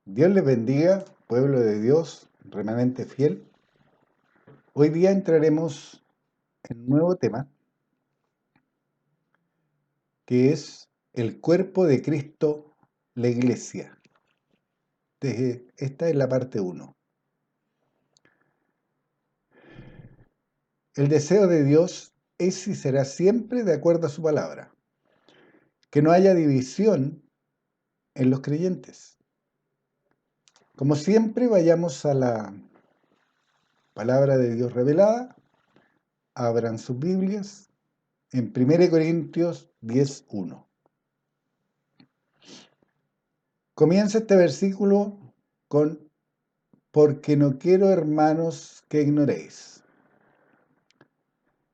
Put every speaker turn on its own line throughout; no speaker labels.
Dios les bendiga, pueblo de Dios, remanente fiel. Hoy día entraremos en un nuevo tema, que es el cuerpo de Cristo, la iglesia. Esta es la parte 1. El deseo de Dios es y será siempre de acuerdo a su palabra, que no haya división en los creyentes. Como siempre, vayamos a la palabra de Dios revelada, abran sus Biblias en 1 Corintios 10:1. Comienza este versículo con: porque no quiero, hermanos, que ignoréis.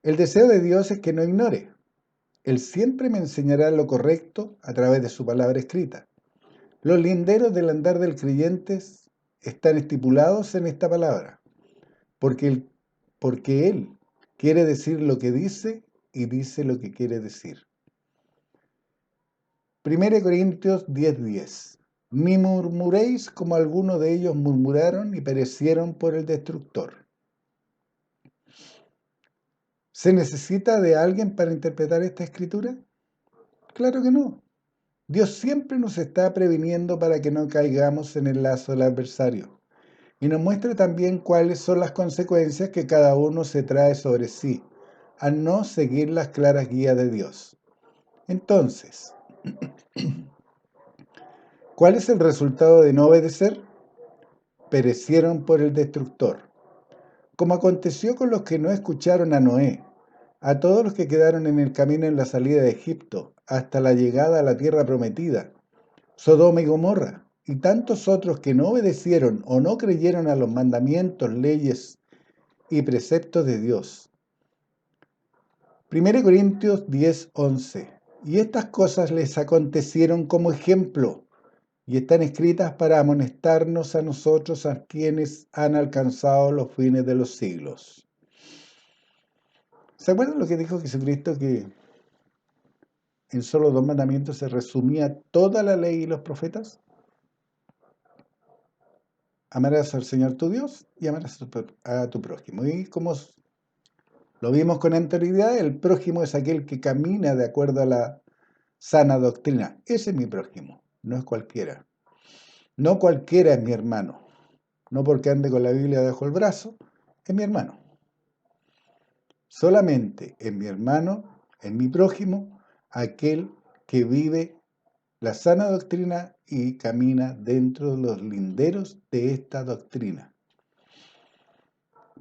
El deseo de Dios es que no ignore. Él siempre me enseñará lo correcto a través de su palabra escrita. Los linderos del andar del creyente están estipulados en esta palabra, porque Él quiere decir lo que dice y dice lo que quiere decir. 1 Corintios 10:10. Ni murmuréis como algunos de ellos murmuraron y perecieron por el destructor. ¿Se necesita de alguien para interpretar esta escritura? Claro que no. Dios siempre nos está previniendo para que no caigamos en el lazo del adversario y nos muestra también cuáles son las consecuencias que cada uno se trae sobre sí al no seguir las claras guías de Dios. Entonces, ¿cuál es el resultado de no obedecer? Perecieron por el destructor. Como aconteció con los que no escucharon a Noé, a todos los que quedaron en el camino en la salida de Egipto, hasta la llegada a la tierra prometida, Sodoma y Gomorra, y tantos otros que no obedecieron o no creyeron a los mandamientos, leyes y preceptos de Dios. 1 Corintios 10:11. Y estas cosas les acontecieron como ejemplo, y están escritas para amonestarnos a nosotros, a quienes han alcanzado los fines de los siglos. ¿Se acuerdan lo que dijo Jesucristo, que en solo 2 mandamientos se resumía toda la ley y los profetas? Amarás al Señor tu Dios y amarás a tu prójimo. Y como lo vimos con anterioridad, el prójimo es aquel que camina de acuerdo a la sana doctrina. Ese es mi prójimo, no es cualquiera. No cualquiera es mi hermano. No porque ande con la Biblia bajo el brazo, es mi hermano. Solamente es mi hermano, es mi prójimo, aquel que vive la sana doctrina y camina dentro de los linderos de esta doctrina.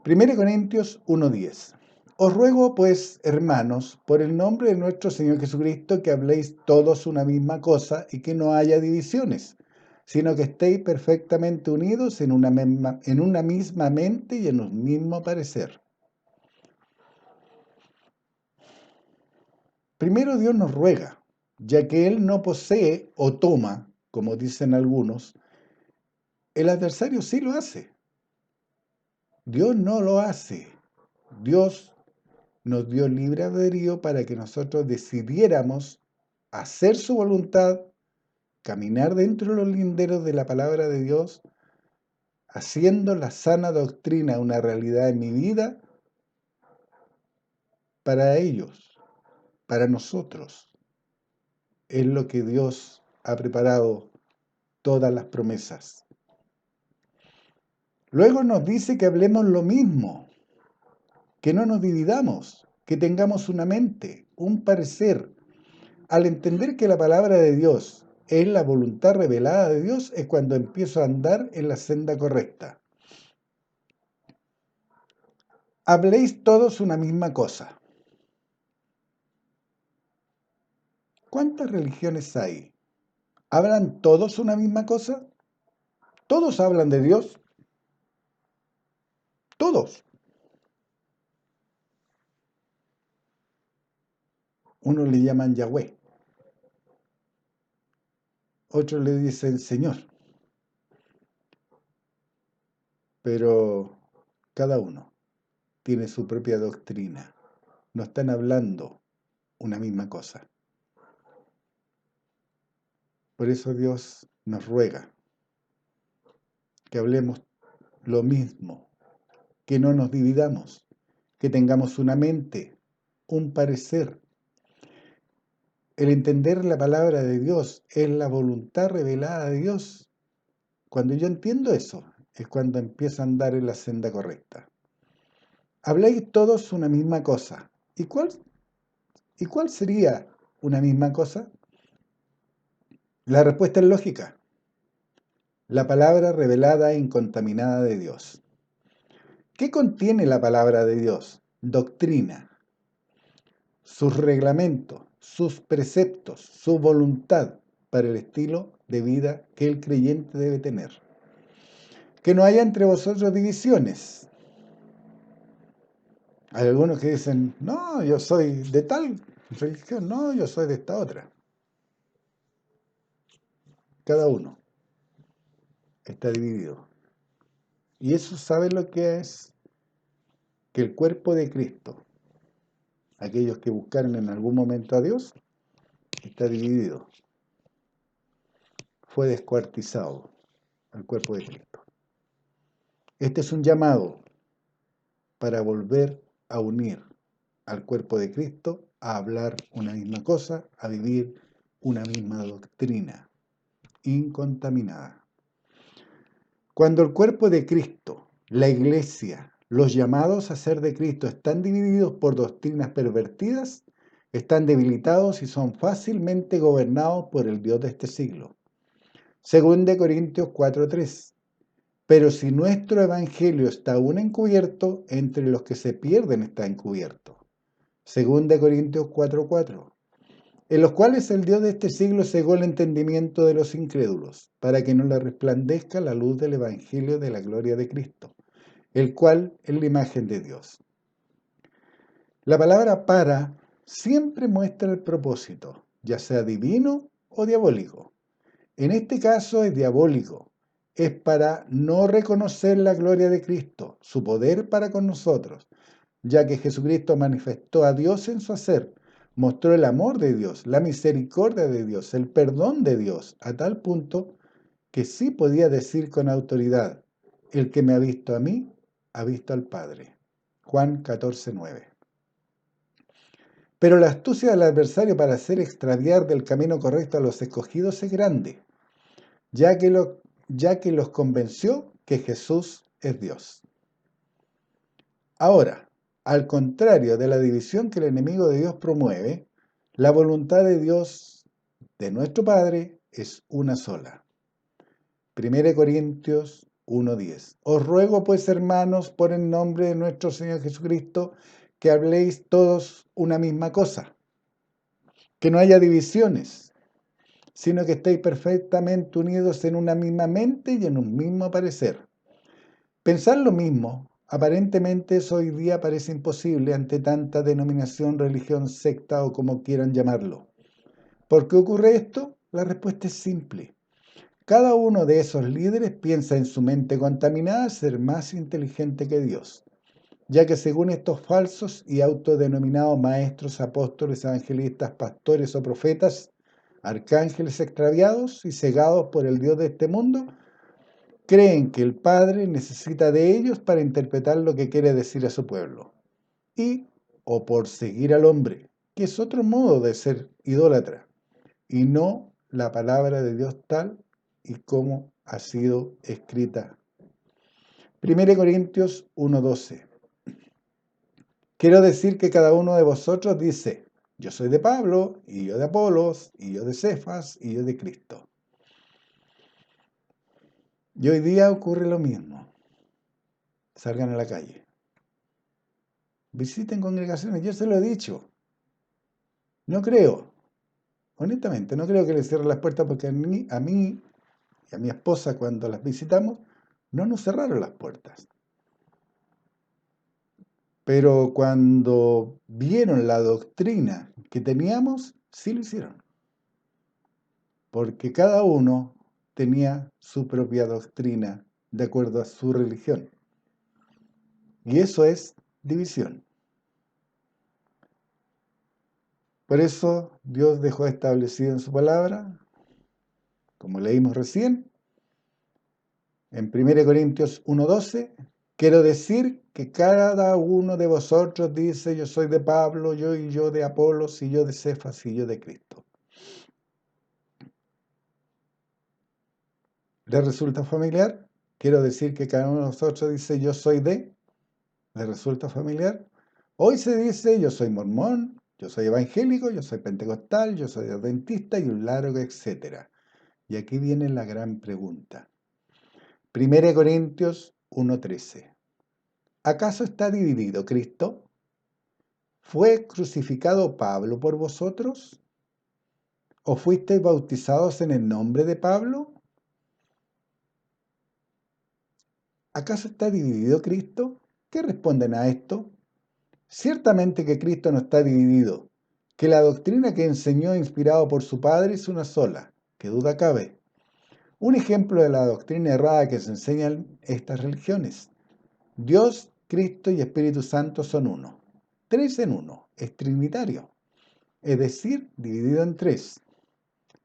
1 Corintios 1:10. Os ruego, pues, hermanos, por el nombre de nuestro Señor Jesucristo, que habléis todos una misma cosa y que no haya divisiones, sino que estéis perfectamente unidos en una misma mente y en un mismo parecer. Primero, Dios nos ruega, ya que Él no posee o toma, como dicen algunos. El adversario sí lo hace. Dios no lo hace. Dios nos dio libre albedrío para que nosotros decidiéramos hacer su voluntad, caminar dentro de los linderos de la palabra de Dios, haciendo la sana doctrina una realidad en mi vida para ellos, para nosotros. Es lo que Dios ha preparado, todas las promesas. Luego nos dice que hablemos lo mismo, que no nos dividamos, que tengamos una mente, un parecer. Al entender que la palabra de Dios es la voluntad revelada de Dios, es cuando empiezo a andar en la senda correcta. Habléis todos una misma cosa. ¿Cuántas religiones hay? ¿Hablan todos una misma cosa? ¿Todos hablan de Dios? Todos. Unos le llaman Yahweh, otros le dicen Señor, pero cada uno tiene su propia doctrina. No están hablando una misma cosa. Por eso Dios nos ruega que hablemos lo mismo, que no nos dividamos, que tengamos una mente, un parecer. El entender la palabra de Dios es la voluntad revelada de Dios. Cuando yo entiendo eso, es cuando empiezo a andar en la senda correcta. Habléis todos una misma cosa. ¿Y cuál sería una misma cosa? La respuesta es lógica. La palabra revelada e incontaminada de Dios. ¿Qué contiene la palabra de Dios? Doctrina, sus reglamentos, sus preceptos, su voluntad para el estilo de vida que el creyente debe tener. Que no haya entre vosotros divisiones. Hay algunos que dicen, no, yo soy de tal religión, no, yo soy de esta otra. Cada uno está dividido. Y eso sabe lo que es que el cuerpo de Cristo, aquellos que buscaron en algún momento a Dios, está dividido. Fue descuartizado el cuerpo de Cristo. Este es un llamado para volver a unir al cuerpo de Cristo, a hablar una misma cosa, a vivir una misma doctrina, incontaminada. Cuando el cuerpo de Cristo, la iglesia, los llamados a ser de Cristo están divididos por doctrinas pervertidas, están debilitados y son fácilmente gobernados por el Dios de este siglo. Según de Corintios 4:3. Pero si nuestro evangelio está aún encubierto, entre los que se pierden está encubierto. Según de Corintios 4:4. En los cuales el Dios de este siglo cegó el entendimiento de los incrédulos, para que no le resplandezca la luz del evangelio de la gloria de Cristo, el cual es la imagen de Dios. La palabra para siempre muestra el propósito, ya sea divino o diabólico. En este caso es diabólico. Es para no reconocer la gloria de Cristo, su poder para con nosotros, ya que Jesucristo manifestó a Dios en su hacer, mostró el amor de Dios, la misericordia de Dios, el perdón de Dios, a tal punto que sí podía decir con autoridad, el que me ha visto a mí, ha visto al Padre. Juan 14:9. Pero la astucia del adversario para hacer extraviar del camino correcto a los escogidos es grande, ya que los convenció que Jesús es Dios. Ahora, al contrario de la división que el enemigo de Dios promueve, la voluntad de Dios, de nuestro Padre, es una sola. 1 Corintios 1:10. Os ruego pues, hermanos, por el nombre de nuestro Señor Jesucristo, que habléis todos una misma cosa, que no haya divisiones, sino que estéis perfectamente unidos en una misma mente y en un mismo parecer. Pensar lo mismo, aparentemente eso hoy día parece imposible ante tanta denominación, religión, secta o como quieran llamarlo. ¿Por qué ocurre esto? La respuesta es simple. Cada uno de esos líderes piensa en su mente contaminada ser más inteligente que Dios, ya que según estos falsos y autodenominados maestros, apóstoles, evangelistas, pastores o profetas, arcángeles extraviados y cegados por el Dios de este mundo, creen que el Padre necesita de ellos para interpretar lo que quiere decir a su pueblo. O por seguir al hombre, que es otro modo de ser idólatra, y no la palabra de Dios tal y como ha sido escrita. 1 Corintios 1:12. Quiero decir que cada uno de vosotros dice, yo soy de Pablo, y yo de Apolos, y yo de Cefas, y yo de Cristo. Y hoy día ocurre lo mismo. Salgan a la calle. Visiten congregaciones, yo se lo he dicho. No creo, honestamente, no creo que le cierren las puertas porque a mí y a mi esposa cuando las visitamos, no nos cerraron las puertas. Pero cuando vieron la doctrina que teníamos, sí lo hicieron. Porque cada uno tenía su propia doctrina de acuerdo a su religión. Y eso es división. Por eso Dios dejó establecido en su palabra, como leímos recién, En 1 Corintios 1:12, quiero decir que cada uno de vosotros dice, yo soy de Pablo, yo de Apolos, y yo de Cefas, y yo de Cristo. ¿Les resulta familiar? Quiero decir que cada uno de vosotros dice, yo soy de. ¿Les resulta familiar? Hoy se dice, yo soy mormón, yo soy evangélico, yo soy pentecostal, yo soy adventista y un largo etcétera. Y aquí viene la gran pregunta. 1 Corintios 1:13. ¿Acaso está dividido Cristo? ¿Fue crucificado Pablo por vosotros? ¿O fuisteis bautizados en el nombre de Pablo? ¿Acaso está dividido Cristo? ¿Qué responden a esto? Ciertamente que Cristo no está dividido, que la doctrina que enseñó inspirado por su Padre es una sola, que duda cabe. Un ejemplo de la doctrina errada que se enseñan estas religiones. Dios, Cristo y Espíritu Santo son uno. Tres en uno, es trinitario, es decir, dividido en tres.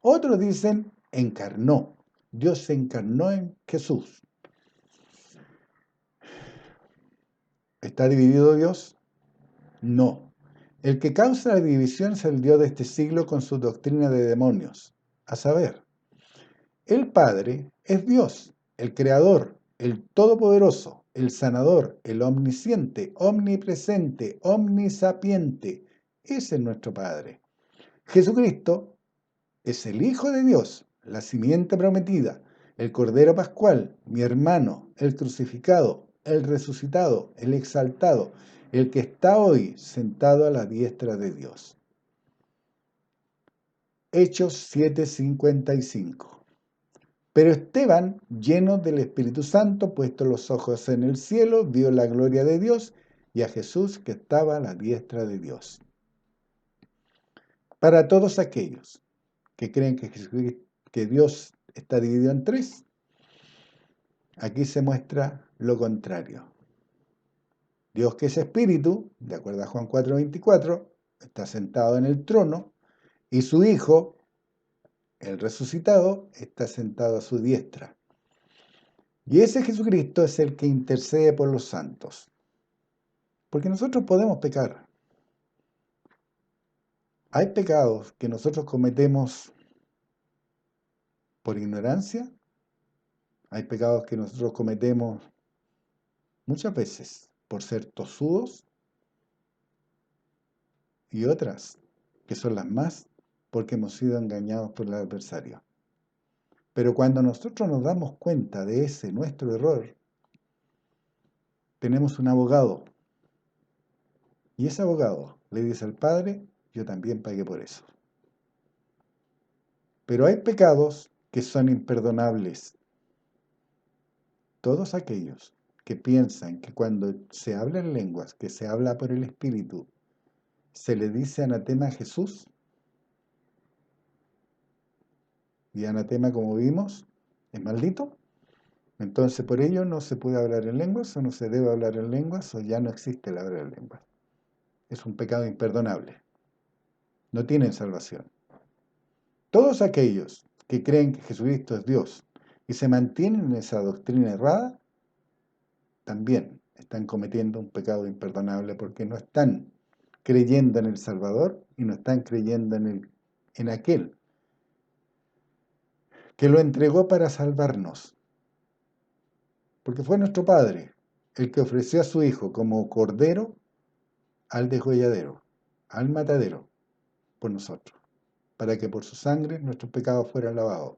Otros dicen, encarnó. Dios se encarnó en Jesús. ¿Está dividido Dios? No. El que causa la división es el Dios de este siglo con su doctrina de demonios. A saber, el Padre es Dios, el Creador, el Todopoderoso, el Sanador, el Omnisciente, Omnipresente, Omnisapiente. Ese es nuestro Padre. Jesucristo es el Hijo de Dios, la simiente prometida, el Cordero Pascual, mi hermano, el crucificado, el resucitado, el exaltado, el que está hoy sentado a la diestra de Dios. Hechos 7:55. Pero Esteban, lleno del Espíritu Santo, puesto los ojos en el cielo, vio la gloria de Dios y a Jesús que estaba a la diestra de Dios. Para todos aquellos que creen que Dios está dividido en tres, aquí se muestra lo contrario. Dios, que es espíritu, de acuerdo a Juan 4:24, está sentado en el trono, y su Hijo, el resucitado, está sentado a su diestra. Y ese Jesucristo es el que intercede por los santos. Porque nosotros podemos pecar. Hay pecados que nosotros cometemos por ignorancia. Hay pecados que nosotros cometemos muchas veces por ser tosudos. Y otras, que son las más, porque hemos sido engañados por el adversario. Pero cuando nosotros nos damos cuenta de ese nuestro error, tenemos un abogado. Y ese abogado le dice al Padre, yo también pagué por eso. Pero hay pecados que son imperdonables. Todos aquellos que piensan que cuando se habla en lenguas, que se habla por el Espíritu, se le dice anatema a Jesús, y anatema, como vimos, es maldito, entonces por ello no se puede hablar en lenguas, o no se debe hablar en lenguas, o ya no existe el hablar en lenguas. Es un pecado imperdonable. No tienen salvación. Todos aquellos que creen que Jesucristo es Dios y se mantienen en esa doctrina errada, también están cometiendo un pecado imperdonable porque no están creyendo en el Salvador y no están creyendo en aquel que lo entregó para salvarnos. Porque fue nuestro Padre el que ofreció a su Hijo como cordero al degolladero, al matadero, por nosotros, para que por su sangre nuestros pecados fueran lavados,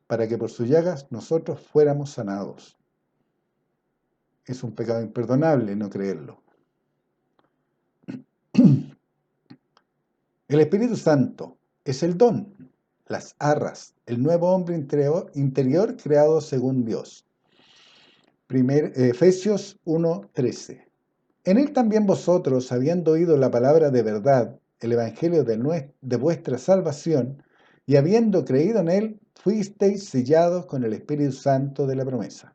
para que por sus llagas nosotros fuéramos sanados. Es un pecado imperdonable no creerlo. El Espíritu Santo es el don, las arras, el nuevo hombre interior creado según Dios. Efesios 1:13. En él también vosotros, habiendo oído la palabra de verdad, el evangelio de vuestra salvación, y habiendo creído en él, fuisteis sellados con el Espíritu Santo de la promesa.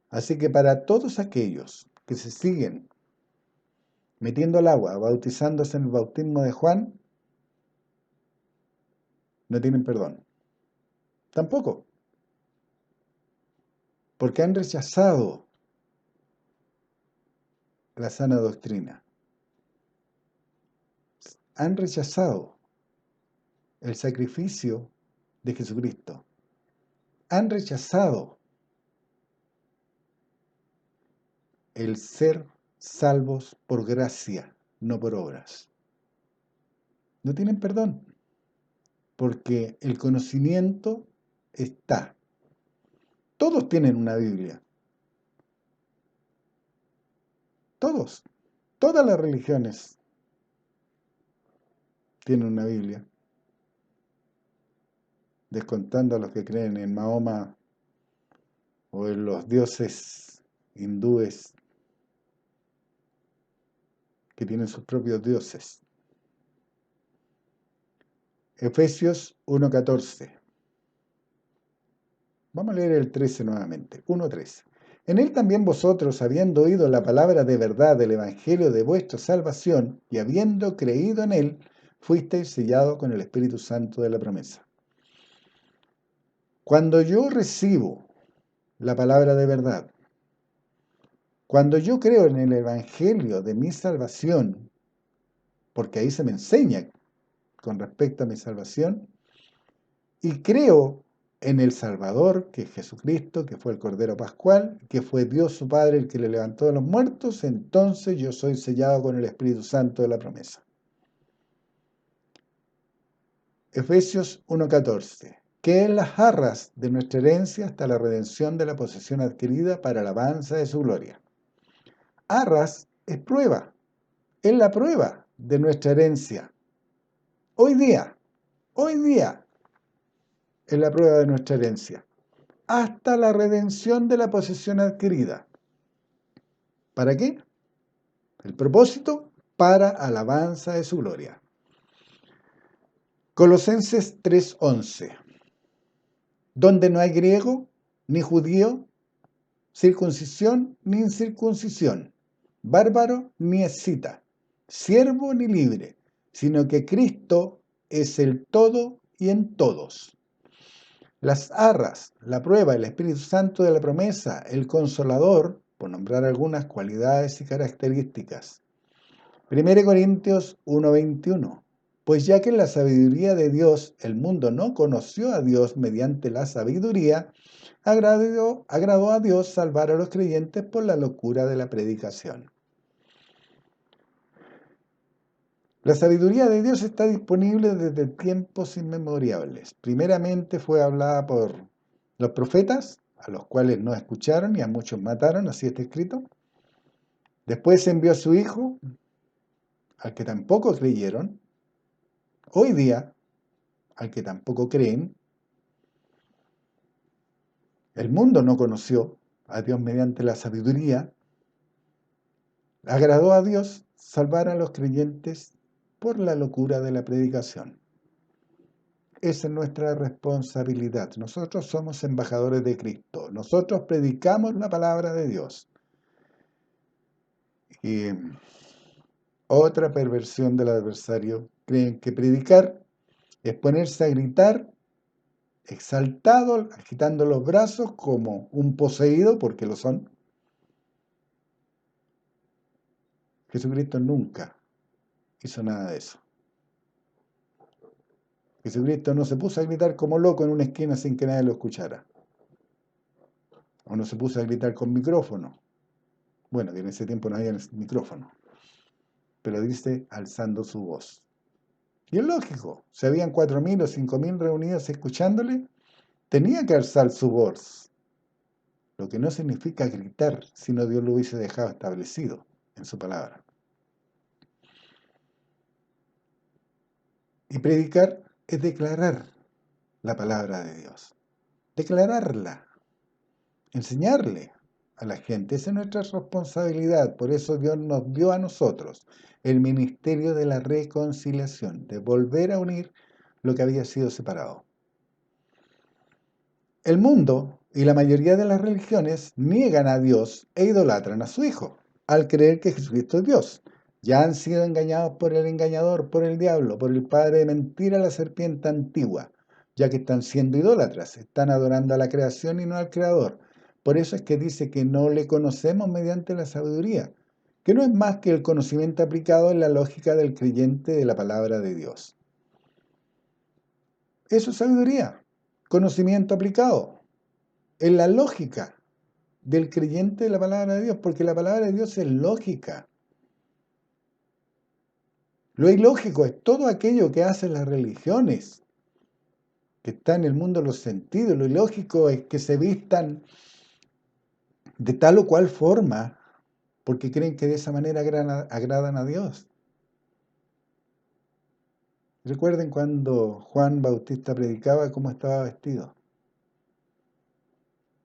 Así que para todos aquellos que se siguen metiendo al agua, bautizándose en el bautismo de Juan, no tienen perdón. Tampoco. porque han rechazado la sana doctrina, han rechazado el sacrificio de Jesucristo, han rechazado el ser salvos por gracia, no por obras. No tienen perdón, porque el conocimiento está. Todos tienen una Biblia. Todos. Todas las religiones tienen una Biblia. Descontando a los que creen en Mahoma o en los dioses hindúes que tienen sus propios dioses. Efesios 1:14. Vamos a leer el 13 nuevamente. 1:13. En él también vosotros, habiendo oído la palabra de verdad del evangelio de vuestra salvación, y habiendo creído en él, fuisteis sellados con el Espíritu Santo de la promesa. Cuando yo recibo la palabra de verdad, cuando yo creo en el evangelio de mi salvación, porque ahí se me enseña con respecto a mi salvación, y creo en el Salvador, que es Jesucristo, que fue el Cordero Pascual, que fue Dios su Padre el que le levantó de los muertos, entonces yo soy sellado con el Espíritu Santo de la promesa. Efesios 1:14. Que en las arras de nuestra herencia hasta la redención de la posesión adquirida para la alabanza de su gloria. Arras es prueba, es la prueba de nuestra herencia. Hoy día, es la prueba de nuestra herencia. Hasta la redención de la posesión adquirida. ¿Para qué? El propósito, para alabanza de su gloria. Colosenses 3:11. Donde no hay griego, ni judío, circuncisión, ni incircuncisión, bárbaro, ni escita, siervo, ni libre, sino que Cristo es el todo y en todos. Las arras, la prueba, el Espíritu Santo de la promesa, el Consolador, por nombrar algunas cualidades y características. 1 Corintios 1:21. Pues ya que en la sabiduría de Dios el mundo no conoció a Dios mediante la sabiduría, agradó a Dios salvar a los creyentes por la locura de la predicación. La sabiduría de Dios está disponible desde tiempos inmemoriales. Primeramente fue hablada por los profetas, a los cuales no escucharon y a muchos mataron, así está escrito. Después envió a su Hijo, al que tampoco creyeron. Hoy día, al que tampoco creen. El mundo no conoció a Dios mediante la sabiduría. Agradó a Dios salvar a los creyentes por la locura de la predicación. Esa es nuestra responsabilidad. Nosotros somos embajadores de Cristo. Nosotros predicamos la palabra de Dios. Y otra perversión del adversario, creen que predicar es ponerse a gritar, exaltado, agitando los brazos como un poseído, porque lo son. Jesucristo nunca hizo nada de eso. Jesucristo no se puso a gritar como loco en una esquina sin que nadie lo escuchara. O no se puso a gritar con micrófono. Bueno, que en ese tiempo no había micrófono. Pero dice alzando su voz. Y es lógico, si habían 4.000 o 5.000 reunidos escuchándole, tenía que alzar su voz. Lo que no significa gritar, sino Dios lo hubiese dejado establecido en su palabra. Y predicar es declarar la palabra de Dios. Declararla. Enseñarle a la gente. Esa es nuestra responsabilidad. Por eso Dios nos dio a nosotros el ministerio de la reconciliación, de volver a unir lo que había sido separado. El mundo y la mayoría de las religiones niegan a Dios e idolatran a su Hijo, al creer que Jesucristo es Dios. Ya han sido engañados por el engañador, por el diablo, por el padre de mentira, la serpiente antigua, ya que están siendo idólatras, están adorando a la creación y no al Creador. Por eso es que dice que no le conocemos mediante la sabiduría, que no es más que el conocimiento aplicado en la lógica del creyente de la palabra de Dios. Eso es sabiduría, conocimiento aplicado en la lógica del creyente de la palabra de Dios, porque la palabra de Dios es lógica. Lo ilógico es todo aquello que hacen las religiones, que está en el mundo de los sentidos. Lo ilógico es que se vistan de tal o cual forma, porque creen que de esa manera agradan a Dios. Recuerden cuando Juan Bautista predicaba cómo estaba vestido.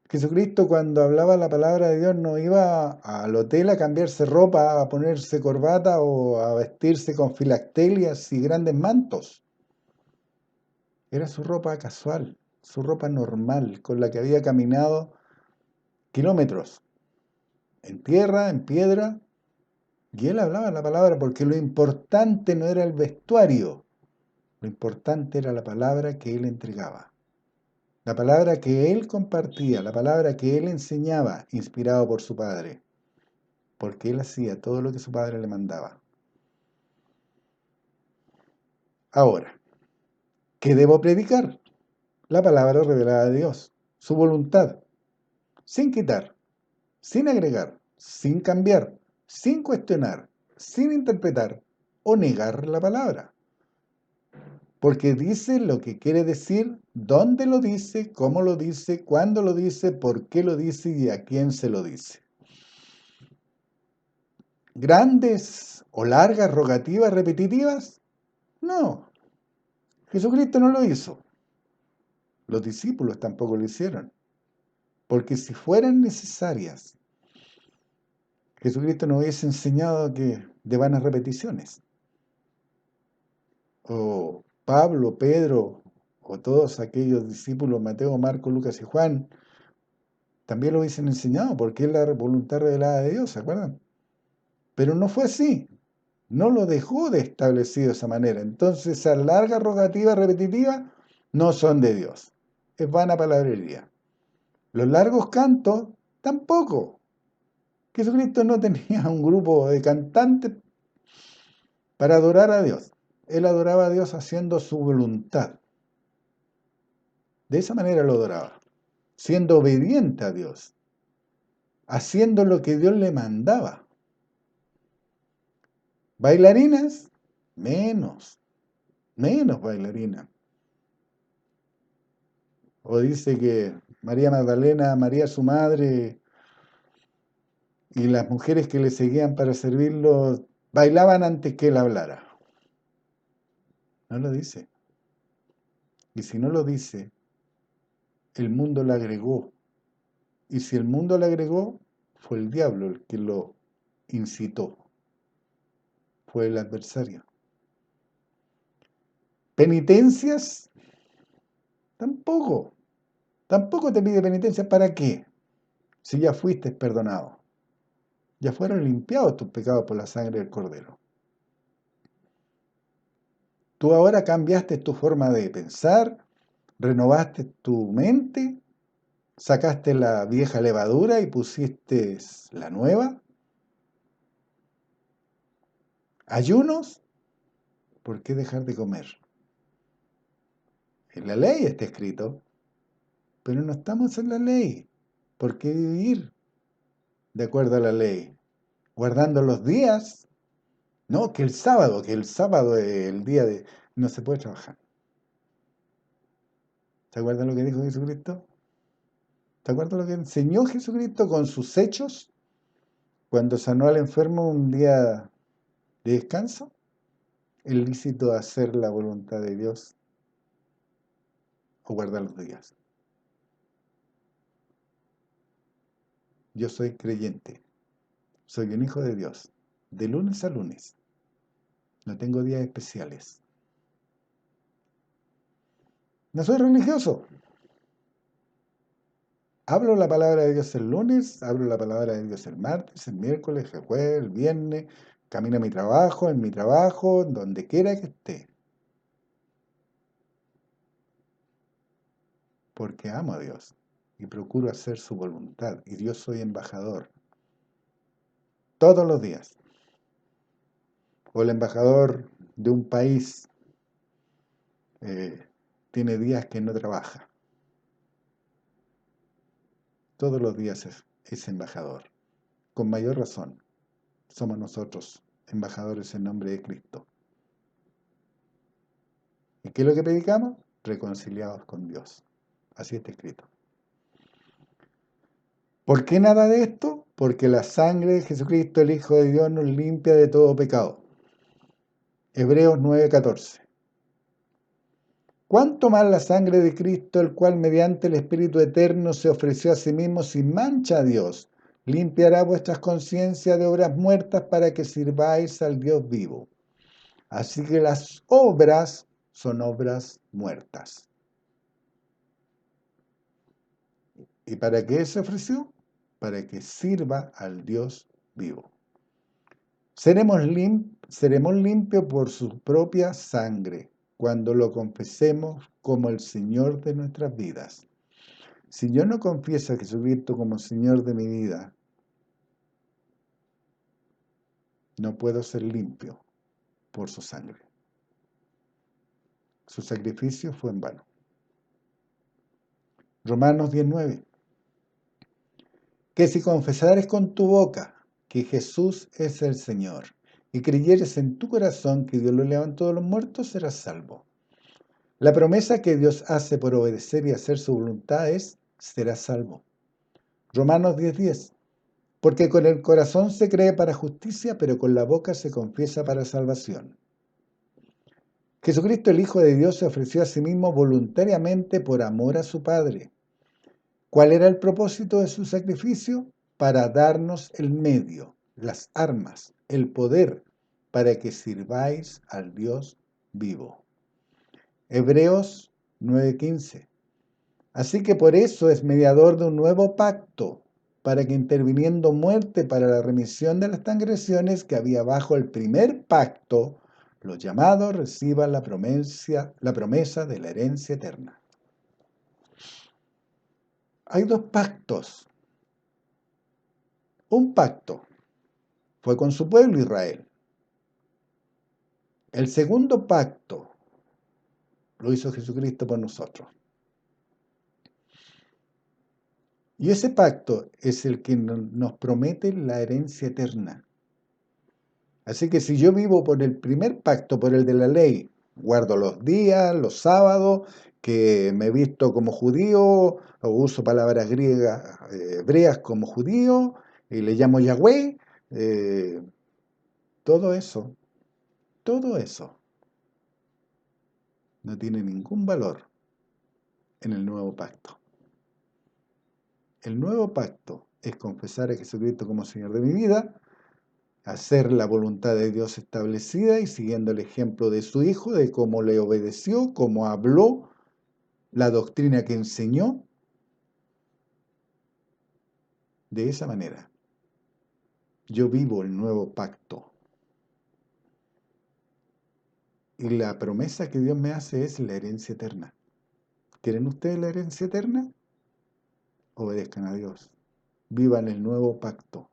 Jesucristo, cuando hablaba la palabra de Dios, no iba al hotel a cambiarse ropa, a ponerse corbata o a vestirse con filactelias y grandes mantos. Era su ropa casual, su ropa normal, con la que había caminado kilómetros, en tierra, en piedra, y él hablaba la palabra, porque lo importante no era el vestuario, lo importante era la palabra que él entregaba, la palabra que él compartía, la palabra que él enseñaba, inspirado por su padre, porque él hacía todo lo que su padre le mandaba. Ahora, ¿qué debo predicar? La palabra revelada de Dios, su voluntad, sin quitar, sin agregar, sin cambiar, sin cuestionar, sin interpretar o negar la palabra. Porque dice lo que quiere decir, dónde lo dice, cómo lo dice, cuándo lo dice, por qué lo dice y a quién se lo dice. ¿Grandes o largas rogativas repetitivas? No, Jesucristo no lo hizo. Los discípulos tampoco lo hicieron. Porque si fueran necesarias, Jesucristo nos hubiese enseñado que de vanas repeticiones. O Pablo, Pedro, o todos aquellos discípulos, Mateo, Marco, Lucas y Juan, también lo hubiesen enseñado, porque es la voluntad revelada de Dios, ¿se acuerdan? Pero no fue así. No lo dejó de establecido de esa manera. Entonces, esas largas rogativas repetitivas no son de Dios. Es vana palabrería. Los largos cantos, tampoco. Jesucristo no tenía un grupo de cantantes para adorar a Dios. Él adoraba a Dios haciendo su voluntad. De esa manera lo adoraba, siendo obediente a Dios, haciendo lo que Dios le mandaba. ¿Bailarinas? Menos bailarinas. O dice que María Magdalena, María su madre y las mujeres que le seguían para servirlo bailaban antes que él hablara. No lo dice. Y si no lo dice, el mundo le agregó. Y si el mundo le agregó, fue el diablo el que lo incitó. Fue el adversario. ¿Penitencias? Tampoco. Tampoco te pide penitencia. ¿Para qué? Si ya fuiste perdonado. Ya fueron limpiados tus pecados por la sangre del Cordero. Tú ahora cambiaste tu forma de pensar, renovaste tu mente, sacaste la vieja levadura y pusiste la nueva. ¿Ayunos? ¿Por qué dejar de comer? En la ley está escrito, pero no estamos en la ley. ¿Por qué vivir de acuerdo a la ley? Guardando los días. No, que el sábado es el día de... No se puede trabajar. ¿Se acuerdan lo que dijo Jesucristo? ¿Se acuerdan lo que enseñó Jesucristo con sus hechos? Cuando sanó al enfermo un día de descanso. ¿Es lícito hacer la voluntad de Dios o guardar los días? Yo soy creyente. Soy un hijo de Dios. De lunes a lunes. No tengo días especiales. No soy religioso. Hablo la palabra de Dios el lunes, hablo la palabra de Dios el martes, el miércoles, el jueves, el viernes, camino a mi trabajo, en mi trabajo, donde quiera que esté. Porque amo a Dios y procuro hacer su voluntad. Y yo soy embajador todos los días. O el embajador de un país tiene días que no trabaja. Todos los días es embajador. Con mayor razón, somos nosotros embajadores en nombre de Cristo. ¿Y qué es lo que predicamos? Reconciliados con Dios. Así está escrito. ¿Por qué nada de esto? Porque la sangre de Jesucristo, el Hijo de Dios, nos limpia de todo pecado. Hebreos 9:14. ¿Cuánto más la sangre de Cristo, el cual mediante el Espíritu Eterno se ofreció a sí mismo sin mancha a Dios, limpiará vuestras conciencias de obras muertas para que sirváis al Dios vivo? Así que las obras son obras muertas. ¿Y para qué se ofreció? Para que sirva al Dios vivo. Seremos limpios por su propia sangre cuando lo confesemos como el Señor de nuestras vidas. Si yo no confieso a Jesucristo como Señor de mi vida, no puedo ser limpio por su sangre. Su sacrificio fue en vano. Romanos 19. Que si confesares con tu boca que Jesús es el Señor y creyeres en tu corazón que Dios lo levantó de los muertos, serás salvo. La promesa que Dios hace por obedecer y hacer su voluntad es: serás salvo. Romanos 10:10. Porque con el corazón se cree para justicia, pero con la boca se confiesa para salvación. Jesucristo, el Hijo de Dios, se ofreció a sí mismo voluntariamente por amor a su Padre. ¿Cuál era el propósito de su sacrificio? Para darnos el medio, las armas, el poder, para que sirváis al Dios vivo. Hebreos 9:15. Así que por eso es mediador de un nuevo pacto, para que interviniendo muerte para la remisión de las transgresiones que había bajo el primer pacto, los llamados reciban la promesa de la herencia eterna. Hay dos pactos. Un pacto fue con su pueblo Israel. El segundo pacto lo hizo Jesucristo por nosotros. Y ese pacto es el que nos promete la herencia eterna. Así que si yo vivo por el primer pacto, por el de la ley, guardo los días, los sábados, que me visto como judío, o uso palabras griegas, hebreas como judío, y le llamo Yahweh, todo eso no tiene ningún valor en el nuevo pacto. El nuevo pacto es confesar a Jesucristo como Señor de mi vida, hacer la voluntad de Dios establecida y siguiendo el ejemplo de su Hijo, de cómo le obedeció, cómo habló, la doctrina que enseñó. De esa manera, yo vivo el nuevo pacto. Y la promesa que Dios me hace es la herencia eterna. ¿Quieren ustedes la herencia eterna? Obedezcan a Dios. Vivan el nuevo pacto.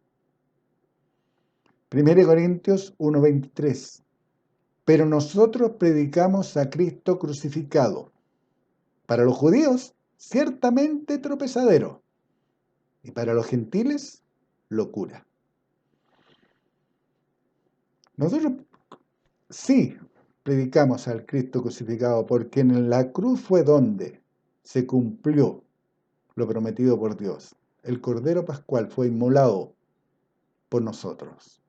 1 Corintios 1:23. Pero nosotros predicamos a Cristo crucificado. Para los judíos, ciertamente tropezadero. Y para los gentiles, locura. Nosotros sí predicamos al Cristo crucificado, porque en la cruz fue donde se cumplió lo prometido por Dios. El Cordero Pascual fue inmolado por nosotros.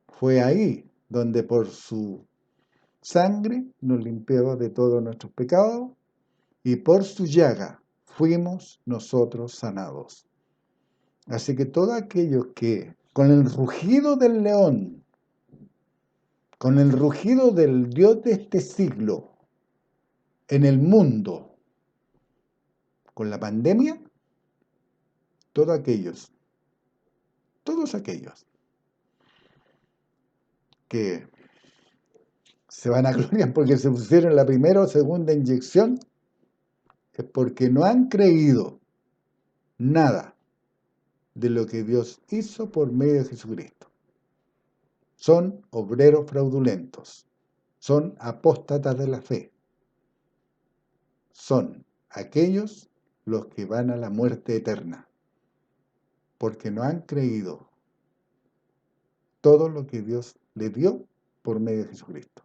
Fue ahí donde por su sangre nos limpió de todos nuestros pecados y por su llaga fuimos nosotros sanados. Así que todos aquellos que con el rugido del león, con el rugido del Dios de este siglo en el mundo, con la pandemia, todos aquellos que se van a gloriar porque se pusieron la primera o segunda inyección, es porque no han creído nada de lo que Dios hizo por medio de Jesucristo. Son obreros fraudulentos, son apóstatas de la fe, son aquellos los que van a la muerte eterna, porque no han creído todo lo que Dios les dio por medio de Jesucristo.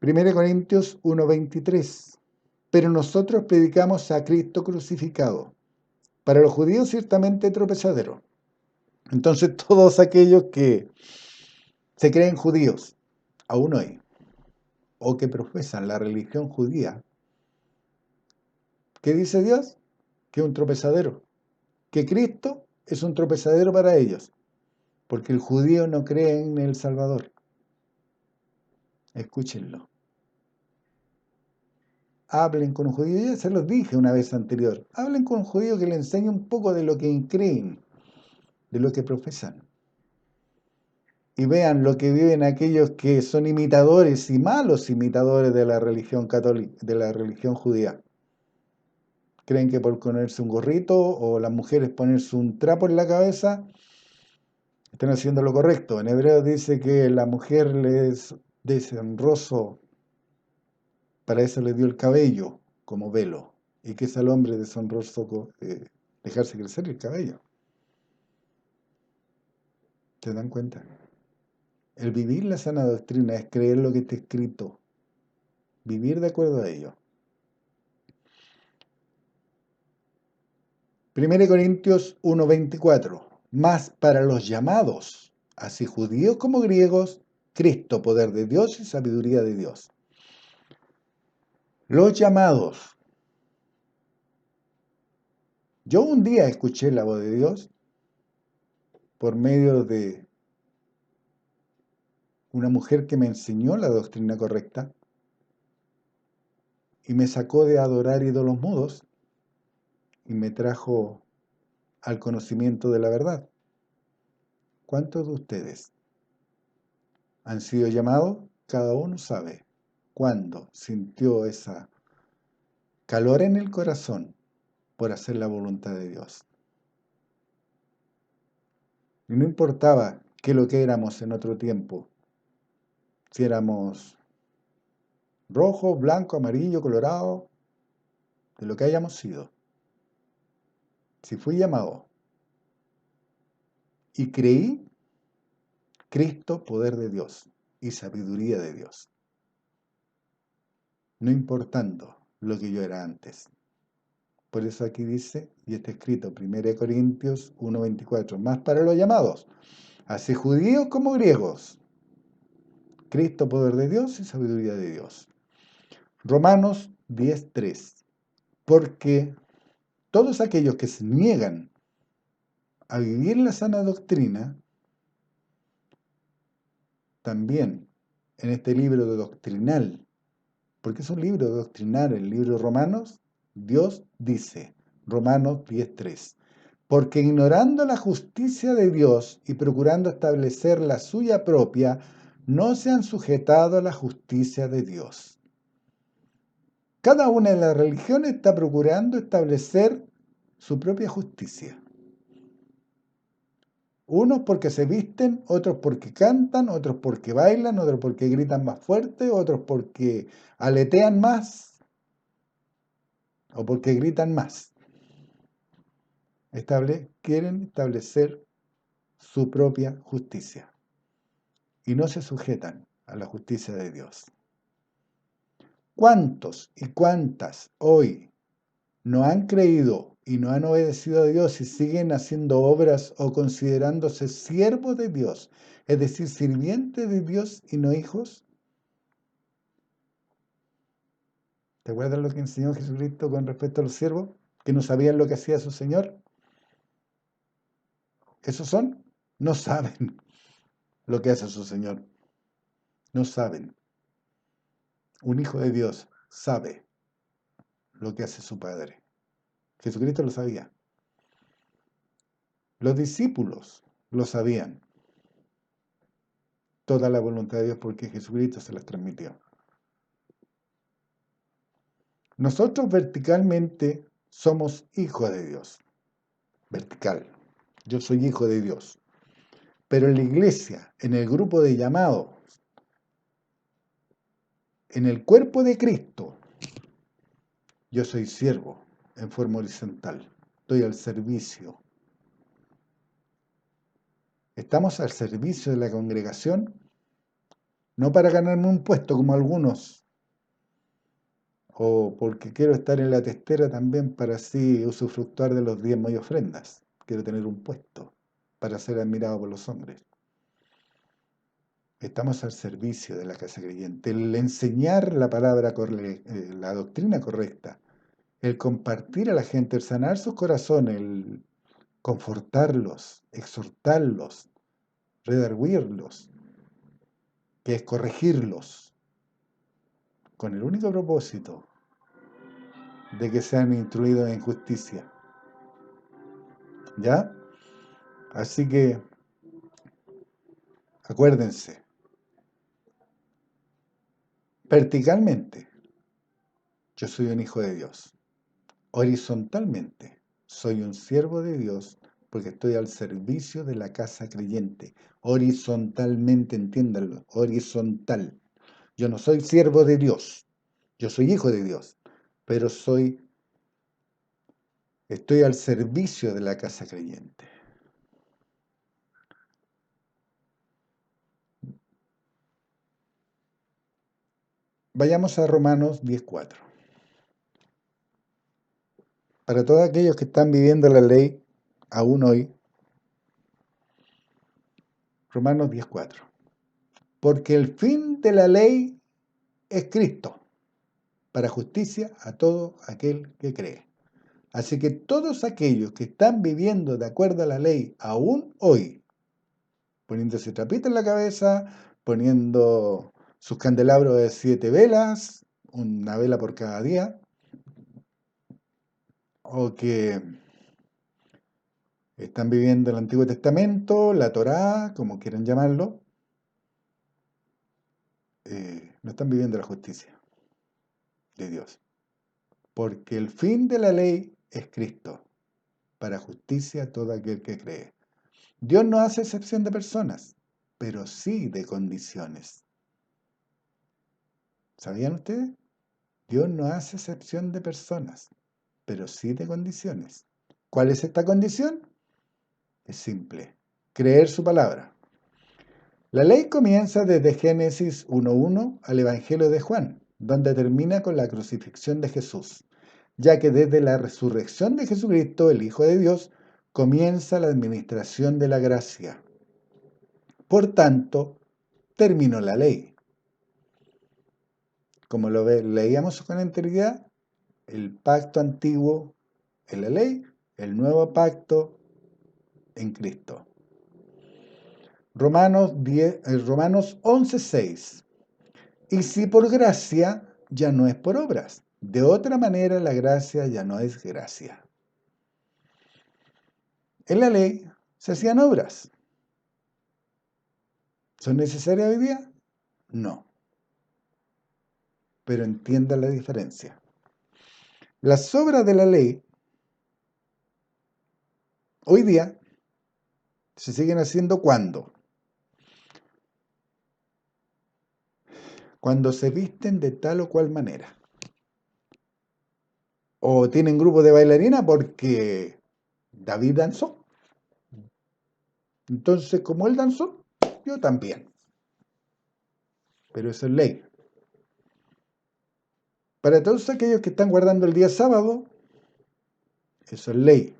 1 Corintios 1:23. Pero nosotros predicamos a Cristo crucificado, para los judíos ciertamente tropezadero. Entonces todos aquellos que se creen judíos, aún hoy, o que profesan la religión judía, ¿qué dice Dios? Que es un tropezadero, que Cristo es un tropezadero para ellos, porque el judío no cree en el Salvador. Escúchenlo. Hablen con un judío, ya se los dije una vez anterior, hablen con un judío que le enseñe un poco de lo que creen, de lo que profesan. Y vean lo que viven aquellos que son imitadores y malos imitadores de la religión católica, de la religión judía. Creen que por ponerse un gorrito o las mujeres ponerse un trapo en la cabeza, están haciendo lo correcto. En hebreo dice que la mujer le es deshonroso, para eso le dio el cabello como velo, y que es al hombre deshonroso dejarse crecer el cabello. ¿Se dan cuenta? El vivir la sana doctrina es creer lo que está escrito, vivir de acuerdo a ello. 1 Corintios 1:24. Mas para los llamados, así judíos como griegos, Cristo, poder de Dios y sabiduría de Dios. Los llamados. Yo un día escuché la voz de Dios por medio de una mujer que me enseñó la doctrina correcta y me sacó de adorar ídolos mudos y me trajo al conocimiento de la verdad. ¿Cuántos de ustedes han sido llamados? Cada uno sabe cuándo sintió esa calor en el corazón por hacer la voluntad de Dios. Y no importaba qué lo que éramos en otro tiempo, si éramos rojo, blanco, amarillo, colorado, de lo que hayamos sido. Si fui llamado y creí, Cristo, poder de Dios y sabiduría de Dios, no importando lo que yo era antes. Por eso aquí dice, y está escrito, 1 Corintios 1:24, más para los llamados, así judíos como griegos, Cristo, poder de Dios y sabiduría de Dios. Romanos 10:3, porque todos aquellos que se niegan a vivir la sana doctrina, también en este libro de doctrinal, porque es un libro doctrinal, el libro de Romanos, Dios dice, Romanos 10:3, porque ignorando la justicia de Dios y procurando establecer la suya propia, no se han sujetado a la justicia de Dios. Cada una de las religiones está procurando establecer su propia justicia. Unos porque se visten, otros porque cantan, otros porque bailan, otros porque gritan más fuerte, otros porque aletean más o porque gritan más. Quieren establecer su propia justicia y no se sujetan a la justicia de Dios. ¿Cuántos y cuántas hoy no han creído y no han obedecido a Dios y siguen haciendo obras o considerándose siervos de Dios, es decir, sirvientes de Dios y no hijos? ¿Te acuerdas lo que enseñó Jesucristo con respecto a los siervos? Que no sabían lo que hacía su Señor. ¿Esos son? No saben lo que hace su Señor. No saben. Un hijo de Dios sabe lo que hace su Padre. Jesucristo lo sabía. Los discípulos lo sabían. Toda la voluntad de Dios porque Jesucristo se las transmitió. Nosotros verticalmente somos hijos de Dios. Vertical. Yo soy hijo de Dios. Pero en la iglesia, en el grupo de llamados, en el cuerpo de Cristo, yo soy siervo en forma horizontal. Estoy al servicio. Estamos al servicio de la congregación, no para ganarme un puesto como algunos, o porque quiero estar en la testera también para así usufructuar de los diezmos y ofrendas. Quiero tener un puesto para ser admirado por los hombres. Estamos al servicio de la casa creyente. El enseñar la palabra, la doctrina correcta, el compartir a la gente, el sanar sus corazones, el confortarlos, exhortarlos, redarguirlos, que es corregirlos, con el único propósito de que sean instruidos en justicia. ¿Ya? Así que, acuérdense, verticalmente, yo soy un hijo de Dios. Horizontalmente, soy un siervo de Dios porque estoy al servicio de la casa creyente. Horizontalmente, entiéndanlo, horizontal. Yo no soy siervo de Dios, yo soy hijo de Dios, pero estoy al servicio de la casa creyente. Vayamos a Romanos 10:4. Para todos aquellos que están viviendo la ley aún hoy, Romanos 10:4. Porque el fin de la ley es Cristo, para justicia a todo aquel que cree. Así que todos aquellos que están viviendo de acuerdo a la ley aún hoy, poniéndose trapito en la cabeza, poniendo sus candelabros de 7 velas, una vela por cada día, o que están viviendo el Antiguo Testamento, la Torá, como quieran llamarlo, no están viviendo la justicia de Dios. Porque el fin de la ley es Cristo, para justicia a todo aquel que cree. Dios no hace excepción de personas, pero sí de condiciones. ¿Sabían ustedes? Dios no hace excepción de personas, pero sí de condiciones. ¿Cuál es esta condición? Es simple, creer su palabra. La ley comienza desde Génesis 1:1 al Evangelio de Juan, donde termina con la crucifixión de Jesús, ya que desde la resurrección de Jesucristo, el Hijo de Dios, comienza la administración de la gracia. Por tanto, terminó la ley. Como leíamos con anterioridad, el pacto antiguo en la ley, el nuevo pacto en Cristo. Romanos 11:6. Y si por gracia, ya no es por obras. De otra manera, la gracia ya no es gracia. En la ley se hacían obras. ¿Son necesarias hoy día? No. Pero entiendan la diferencia. Las obras de la ley hoy día se siguen haciendo ¿cuándo? Cuando se visten de tal o cual manera. O tienen grupo de bailarina porque David danzó. Entonces, como él danzó, yo también. Pero eso es ley. Para todos aquellos que están guardando el día sábado, eso es ley.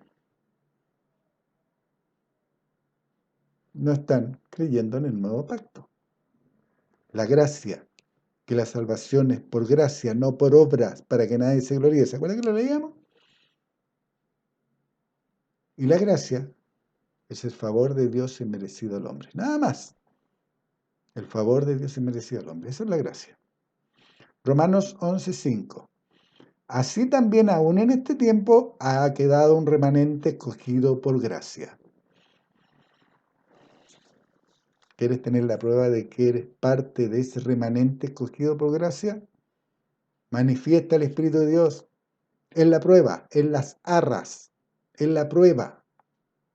No están creyendo en el nuevo pacto. La gracia, que la salvación es por gracia, no por obras, para que nadie se gloríe. ¿Se acuerdan que lo leíamos? Y la gracia es el favor de Dios inmerecido al hombre. Nada más. El favor de Dios inmerecido al hombre. Esa es la gracia. Romanos 11:5. Así también aún en este tiempo ha quedado un remanente escogido por gracia. ¿Quieres tener la prueba de que eres parte de ese remanente escogido por gracia? Manifiesta el Espíritu de Dios. en la prueba, en las arras, en la prueba,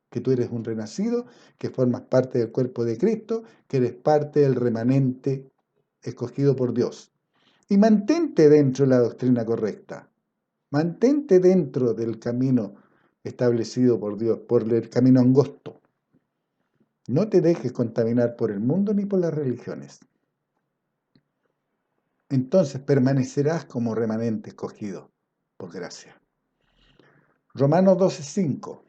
que tú eres un renacido, que formas parte del cuerpo de Cristo, que eres parte del remanente escogido por Dios. Y mantente dentro de la doctrina correcta. Mantente dentro del camino establecido por Dios, por el camino angosto. No te dejes contaminar por el mundo ni por las religiones. Entonces permanecerás como remanente escogido por gracia. Romanos 12:5.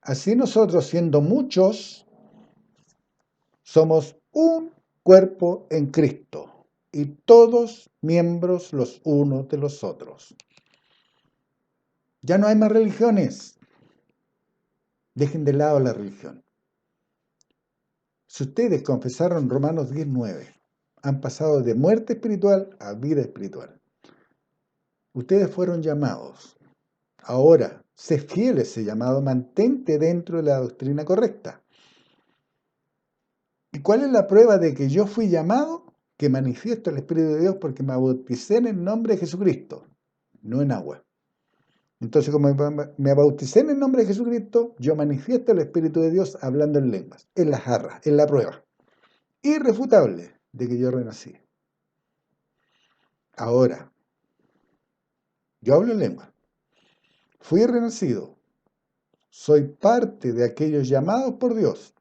Así nosotros, siendo muchos, somos un cuerpo en Cristo y todos miembros los unos de los otros. Ya no hay más religiones. Dejen de lado la religión. Si ustedes confesaron Romanos 10:9, han pasado de muerte espiritual a vida espiritual. Ustedes fueron llamados. Ahora, sé fiel a ese llamado, mantente dentro de la doctrina correcta. ¿Y cuál es la prueba de que yo fui llamado? Que manifiesto el Espíritu de Dios porque me bauticé en el nombre de Jesucristo, no en agua. Entonces, como me bauticé en el nombre de Jesucristo, yo manifiesto el Espíritu de Dios hablando en lenguas, en las jarras, en la prueba. Irrefutable de que yo renací. Ahora, yo hablo en lengua. Fui renacido. Soy parte de aquellos llamados por Dios.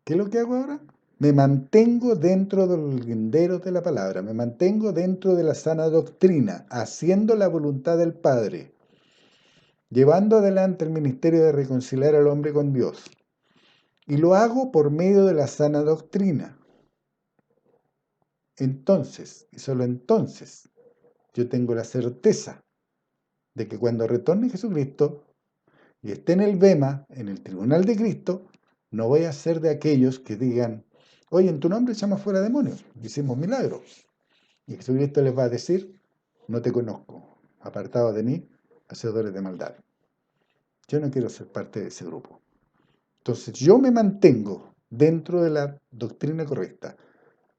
¿Qué es lo que hago ahora? Me mantengo dentro de los linderos de la palabra. Me mantengo dentro de la sana doctrina, haciendo la voluntad del Padre, llevando adelante el ministerio de reconciliar al hombre con Dios. Y lo hago por medio de la sana doctrina. Entonces, y solo entonces, yo tengo la certeza de que cuando retorne Jesucristo y esté en el bema, en el tribunal de Cristo, no voy a ser de aquellos que digan, oye, en tu nombre echamos fuera demonios, hicimos milagros. Y Jesucristo les va a decir, no te conozco, apartados de mí, hacedores de maldad. Yo no quiero ser parte de ese grupo. Entonces yo me mantengo dentro de la doctrina correcta,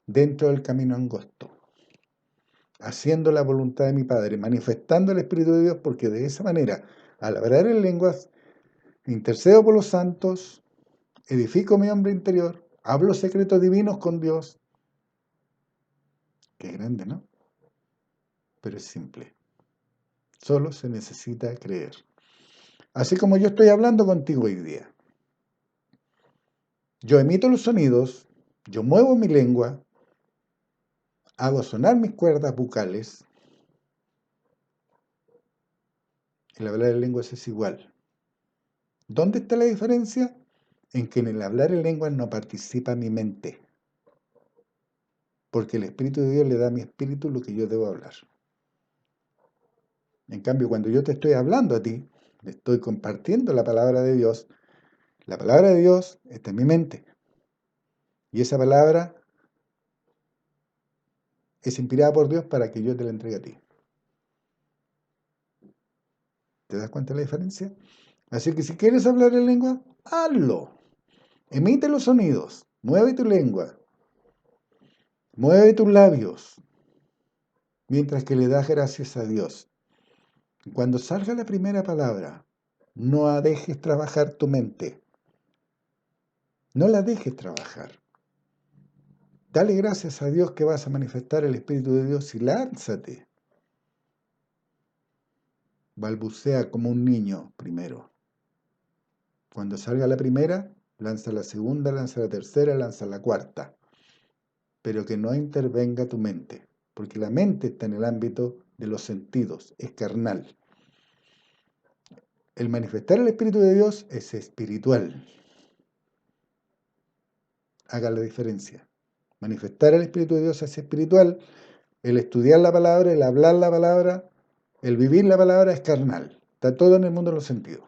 dentro del camino angosto, haciendo la voluntad de mi Padre, manifestando el Espíritu de Dios, porque de esa manera, al hablar en lenguas, intercedo por los santos, edifico mi hombre interior, hablo secretos divinos con Dios. Qué grande, ¿no? Pero es simple. Solo se necesita creer. Así como yo estoy hablando contigo hoy día. Yo emito los sonidos, yo muevo mi lengua, hago sonar mis cuerdas bucales. El hablar en lenguas es igual. ¿Dónde está la diferencia? En que en el hablar en lenguas no participa mi mente. Porque el Espíritu de Dios le da a mi espíritu lo que yo debo hablar. En cambio, cuando yo te estoy hablando a ti, le estoy compartiendo la palabra de Dios está en mi mente. Y esa palabra es inspirada por Dios para que yo te la entregue a ti. ¿Te das cuenta de la diferencia? Así que si quieres hablar en lengua, hazlo. Emite los sonidos, mueve tu lengua, mueve tus labios, mientras que le das gracias a Dios. Cuando salga la primera palabra, no dejes trabajar tu mente. No la dejes trabajar. Dale gracias a Dios que vas a manifestar el Espíritu de Dios y lánzate. Balbucea como un niño primero. Cuando salga la primera, lanza la segunda, lanza la tercera, lanza la cuarta. Pero que no intervenga tu mente, porque la mente está en el ámbito de los sentidos, es carnal. El manifestar el Espíritu de Dios es espiritual. Haga la diferencia. Manifestar el Espíritu de Dios es espiritual. El estudiar la palabra, el hablar la palabra, el vivir la palabra es carnal. Está todo en el mundo de los sentidos.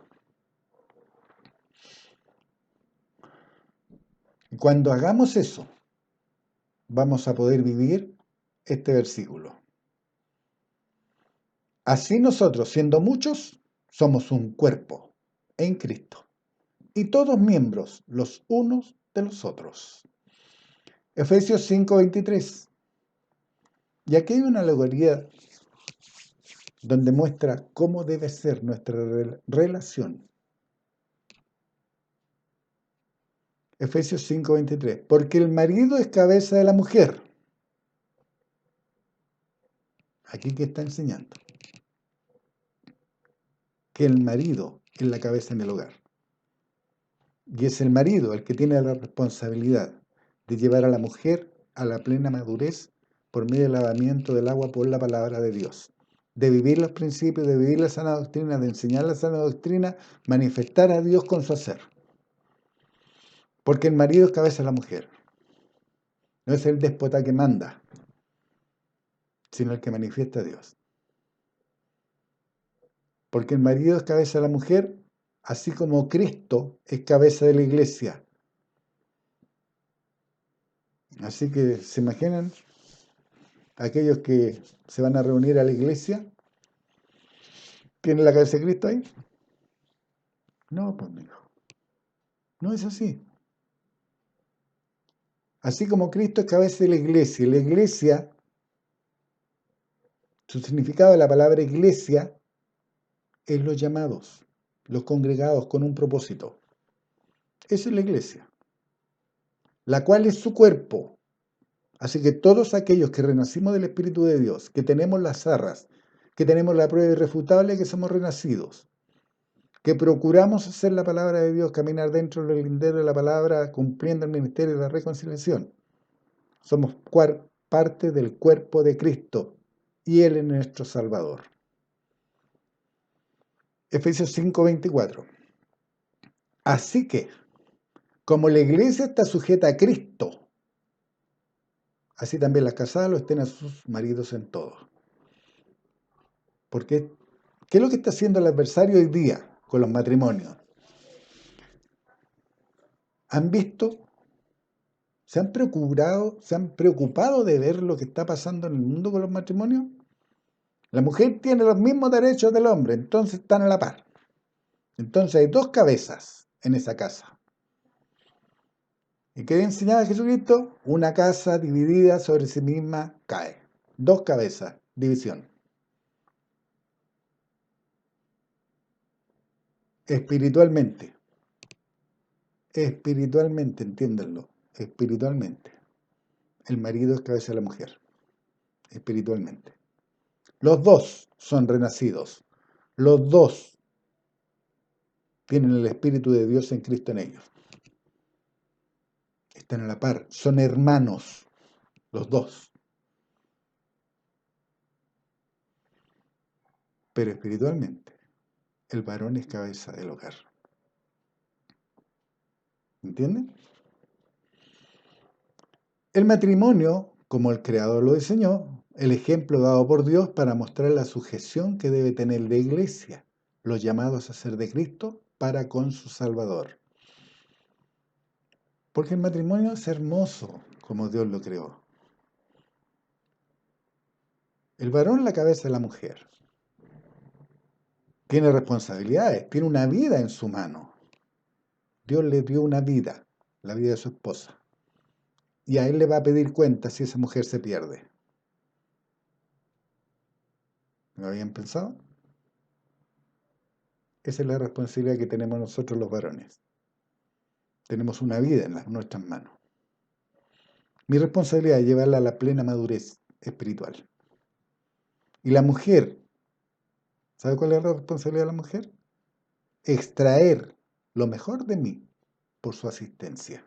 Y cuando hagamos eso, vamos a poder vivir este versículo. Así nosotros, siendo muchos, somos un cuerpo en Cristo. Y todos miembros los unos de los otros. Efesios 5:23. Y aquí hay una alegoría donde muestra cómo debe ser nuestra relación. Efesios 5:23. Porque el marido es cabeza de la mujer. Aquí que está enseñando. Que el marido es la cabeza en el hogar. Y es el marido el que tiene la responsabilidad de llevar a la mujer a la plena madurez por medio del lavamiento del agua por la palabra de Dios. De vivir los principios, de vivir la sana doctrina, de enseñar la sana doctrina, manifestar a Dios con su hacer. Porque el marido es cabeza de la mujer. No es el déspota que manda, sino el que manifiesta a Dios. Porque el marido es cabeza de la mujer, así como Cristo es cabeza de la iglesia. Así que, ¿se imaginan aquellos que se van a reunir a la iglesia? ¿Tiene la cabeza de Cristo ahí? No, pues mijo. No es así. Así como Cristo es cabeza de la iglesia, su significado de la palabra iglesia es los llamados, los congregados con un propósito. Eso es la iglesia, la cual es su cuerpo. Así que todos aquellos que renacimos del Espíritu de Dios, que tenemos las arras, que tenemos la prueba irrefutable de que somos renacidos, que procuramos hacer la palabra de Dios, caminar dentro del lindero de la palabra, cumpliendo el ministerio de la reconciliación. Somos parte del cuerpo de Cristo y Él es nuestro Salvador. Efesios 5:24. Así que, como la iglesia está sujeta a Cristo, así también las casadas lo estén a sus maridos en todo. Porque, ¿qué es lo que está haciendo el adversario hoy día con los matrimonios? ¿Han visto? ¿Se han preocupado de ver lo que está pasando en el mundo con los matrimonios? La mujer tiene los mismos derechos del hombre, entonces están a la par. Entonces hay dos cabezas en esa casa. ¿Y qué enseñaba Jesucristo? Una casa dividida sobre sí misma cae. Dos cabezas, división. Espiritualmente. Espiritualmente, entiéndanlo. Espiritualmente. El marido es cabeza de la mujer. Espiritualmente. Los dos son renacidos. Los dos tienen el Espíritu de Dios en Cristo en ellos. Están a la par. Son hermanos. Los dos. Pero espiritualmente, el varón es cabeza del hogar. ¿Entienden? El matrimonio, como el Creador lo diseñó, el ejemplo dado por Dios para mostrar la sujeción que debe tener la iglesia, los llamados a ser de Cristo, para con su Salvador. Porque el matrimonio es hermoso, como Dios lo creó. El varón es la cabeza de la mujer. Tiene responsabilidades, tiene una vida en su mano. Dios le dio una vida, la vida de su esposa. Y a él le va a pedir cuenta si esa mujer se pierde. ¿Lo habían pensado? Esa es la responsabilidad que tenemos nosotros los varones. Tenemos una vida en nuestras manos. Mi responsabilidad es llevarla a la plena madurez espiritual. Y la mujer, ¿sabe cuál es la responsabilidad de la mujer? Extraer lo mejor de mí por su asistencia.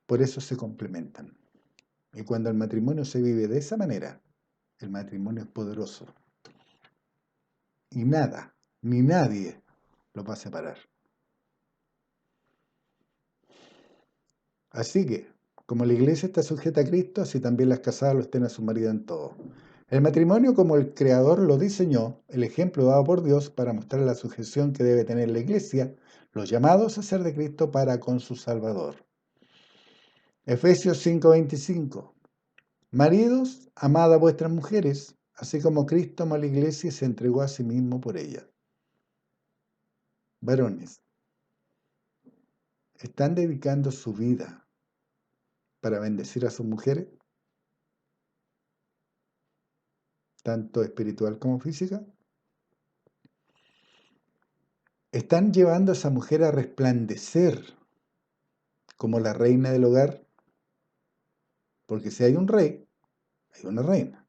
Por eso se complementan. Y cuando el matrimonio se vive de esa manera, el matrimonio es poderoso. Y nada, ni nadie lo va a separar. Así que, como la iglesia está sujeta a Cristo, así también las casadas lo estén a su marido en todo. El matrimonio, como el Creador lo diseñó, el ejemplo dado por Dios para mostrar la sujeción que debe tener la iglesia, los llamados a ser de Cristo para con su Salvador. Efesios 5:25. Maridos, amad a vuestras mujeres, así como Cristo amó a la iglesia y se entregó a sí mismo por ella. Varones, ¿están dedicando su vida para bendecir a sus mujeres? tanto espiritual como física, están llevando a esa mujer a resplandecer como la reina del hogar, porque si hay un rey, hay una reina.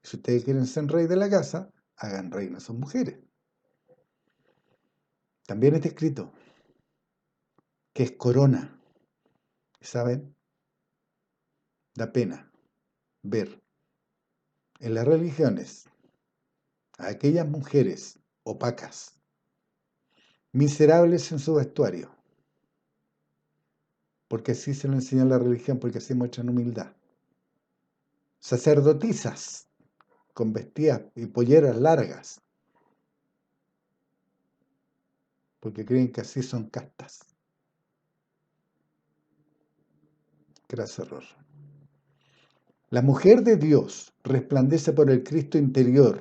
Si ustedes quieren ser rey de la casa, hagan reina a sus mujeres. También está escrito que es corona. ¿Saben? Da pena ver en las religiones a aquellas mujeres opacas, miserables en su vestuario, porque así se lo enseña la religión, porque así muestran humildad. Sacerdotisas con vestidas y polleras largas, porque creen que así son castas. Graso error. La mujer de Dios resplandece por el Cristo interior.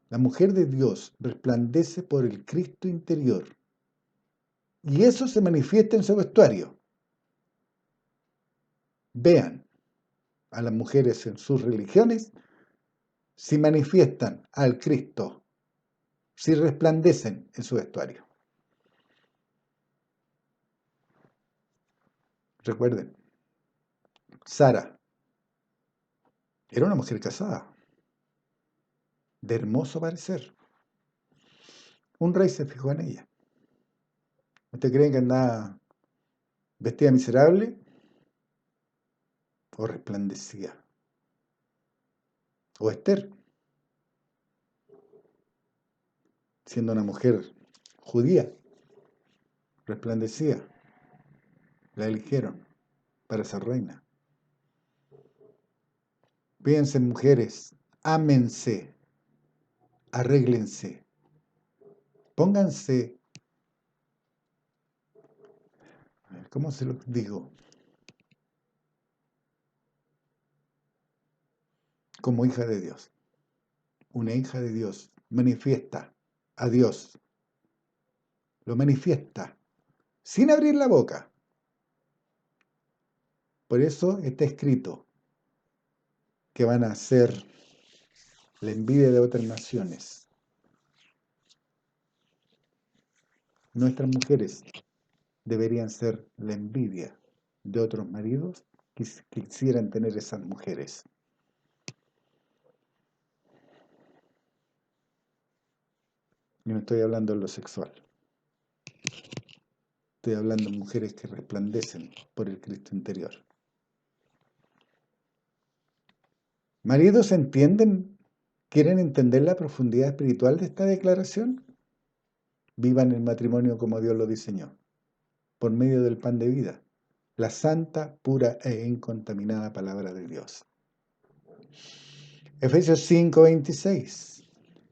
La mujer de Dios resplandece por el Cristo interior. Y eso se manifiesta en su vestuario. Vean a las mujeres en sus religiones si manifiestan al Cristo, si resplandecen en su vestuario. Recuerden, Sara era una mujer casada, de hermoso parecer. Un rey se fijó en ella. ¿Usted cree que andaba vestida miserable o resplandecía? O Esther, siendo una mujer judía, resplandecía. La eligieron para ser reina. Piensen, mujeres, ámense, arréglense, pónganse, ¿cómo se los digo? Como hija de Dios. Una hija de Dios manifiesta a Dios, lo manifiesta sin abrir la boca. Por eso está escrito que van a ser la envidia de otras naciones. Nuestras mujeres deberían ser la envidia de otros maridos que quisieran tener esas mujeres. Y no estoy hablando de lo sexual. Estoy hablando de mujeres que resplandecen por el Cristo interior. ¿Maridos entienden? ¿Quieren entender la profundidad espiritual de esta declaración? Vivan el matrimonio como Dios lo diseñó, por medio del pan de vida, la santa, pura e incontaminada palabra de Dios. Efesios 5:26.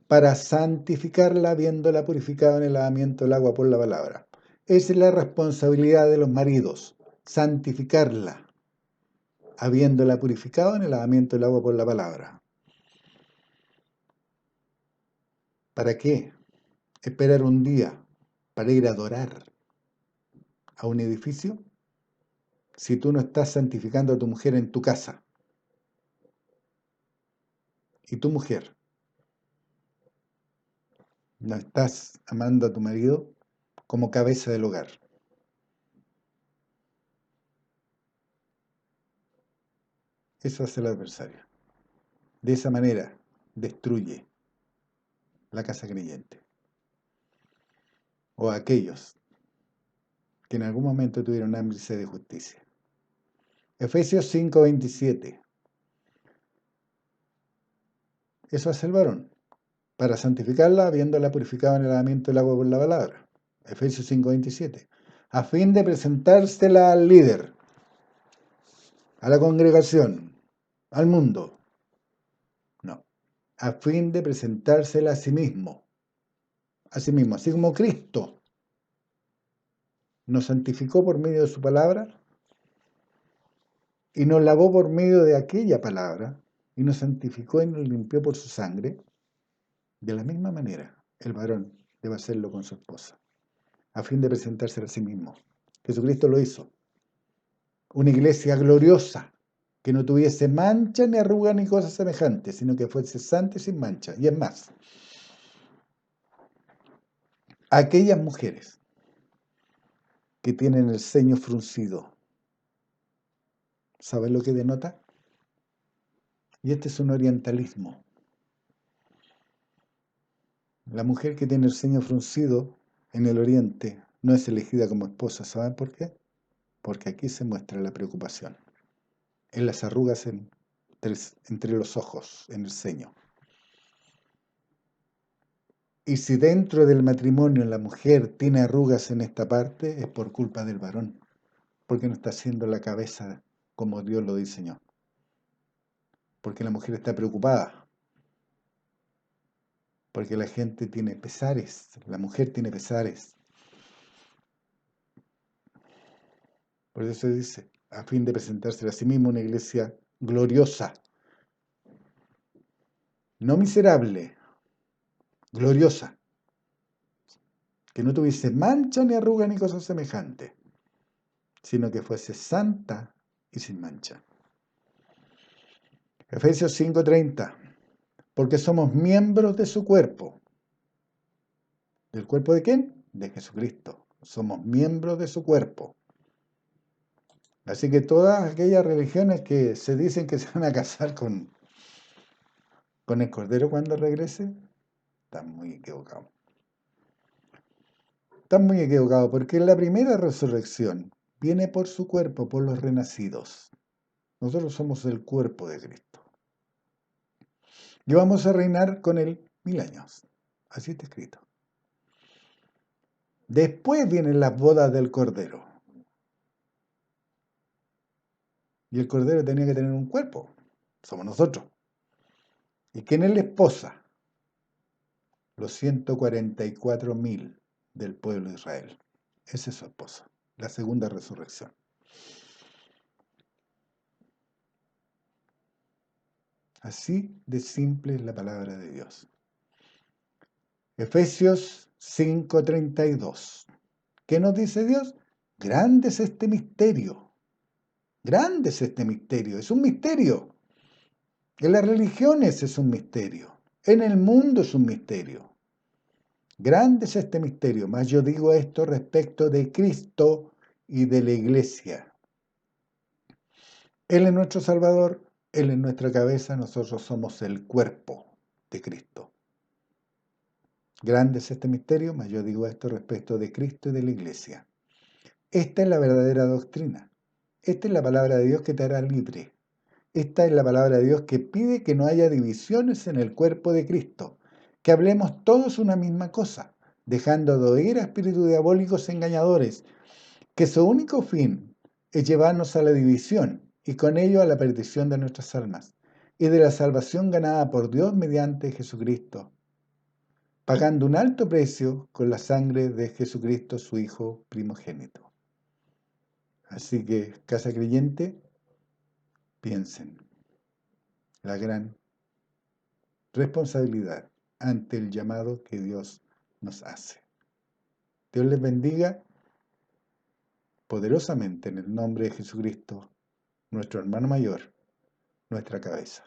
Para santificarla, habiéndola purificado en el lavamiento del agua por la palabra. Esa es la responsabilidad de los maridos, santificarla, habiéndola purificado en el lavamiento del agua por la palabra. ¿Para qué? Esperar un día para ir a adorar a un edificio si tú no estás santificando a tu mujer en tu casa. Y tu mujer no estás amando a tu marido como cabeza del hogar. Eso hace el adversario. De esa manera destruye la casa creyente. O a aquellos que en algún momento tuvieron hambre y sed de justicia. Efesios 5:27. Eso hace el varón, para santificarla, habiéndola purificado en el lavamiento del agua por la palabra. Efesios 5:27. A fin de presentársela al líder, a la congregación, al mundo. No. A fin de presentársela a sí mismo. A sí mismo. Así como Cristo nos santificó por medio de su palabra y nos lavó por medio de aquella palabra y nos santificó y nos limpió por su sangre. De la misma manera, el varón debe hacerlo con su esposa, a fin de presentársela a sí mismo. Jesucristo lo hizo. Una iglesia gloriosa, que no tuviese mancha, ni arruga, ni cosa semejante, sino que fuese santa y sin mancha. Y es más, aquellas mujeres que tienen el ceño fruncido, ¿saben lo que denota? Y este es un orientalismo. La mujer que tiene el ceño fruncido en el oriente no es elegida como esposa. ¿Saben por qué? Porque aquí se muestra la preocupación. En las arrugas entre los ojos, en el ceño. Y si dentro del matrimonio la mujer tiene arrugas en esta parte, es por culpa del varón, porque no está haciendo la cabeza como Dios lo diseñó. Porque la mujer está preocupada, porque la gente tiene pesares, la mujer tiene pesares. Por eso dice, a fin de presentarse a sí misma una iglesia gloriosa, no miserable, gloriosa, que no tuviese mancha ni arruga ni cosa semejante, sino que fuese santa y sin mancha. Efesios 5:30, porque somos miembros de su cuerpo. ¿Del cuerpo de quién? De Jesucristo. Somos miembros de su cuerpo. Así que todas aquellas religiones que se dicen que se van a casar con el Cordero cuando regrese, están muy equivocados. Están muy equivocados porque la primera resurrección viene por su cuerpo, por los renacidos. Nosotros somos el cuerpo de Cristo. Y vamos a reinar con Él 1000 años. Así está escrito. Después vienen las bodas del Cordero. Y el Cordero tenía que tener un cuerpo. Somos nosotros. ¿Y quién es la esposa? Los 144.000 del pueblo de Israel. Esa es su esposa. La segunda resurrección. Así de simple es la palabra de Dios. Efesios 5:32. ¿Qué nos dice Dios? Grande es este misterio. Grande es este misterio. Es un misterio. En las religiones es un misterio. En el mundo es un misterio. Grande es este misterio. Mas yo digo esto respecto de Cristo y de la iglesia. Él es nuestro Salvador. Él es nuestra cabeza. Nosotros somos el cuerpo de Cristo. Grande es este misterio, mas yo digo esto respecto de Cristo y de la iglesia. Esta es la verdadera doctrina. Esta es la palabra de Dios que te hará libre. Esta es la palabra de Dios que pide que no haya divisiones en el cuerpo de Cristo, que hablemos todos una misma cosa, dejando de oír a espíritus diabólicos engañadores, que su único fin es llevarnos a la división y con ello a la perdición de nuestras almas y de la salvación ganada por Dios mediante Jesucristo, pagando un alto precio con la sangre de Jesucristo, su Hijo primogénito. Así que, casa creyente, piensen la gran responsabilidad ante el llamado que Dios nos hace. Dios les bendiga poderosamente en el nombre de Jesucristo, nuestro hermano mayor, nuestra cabeza.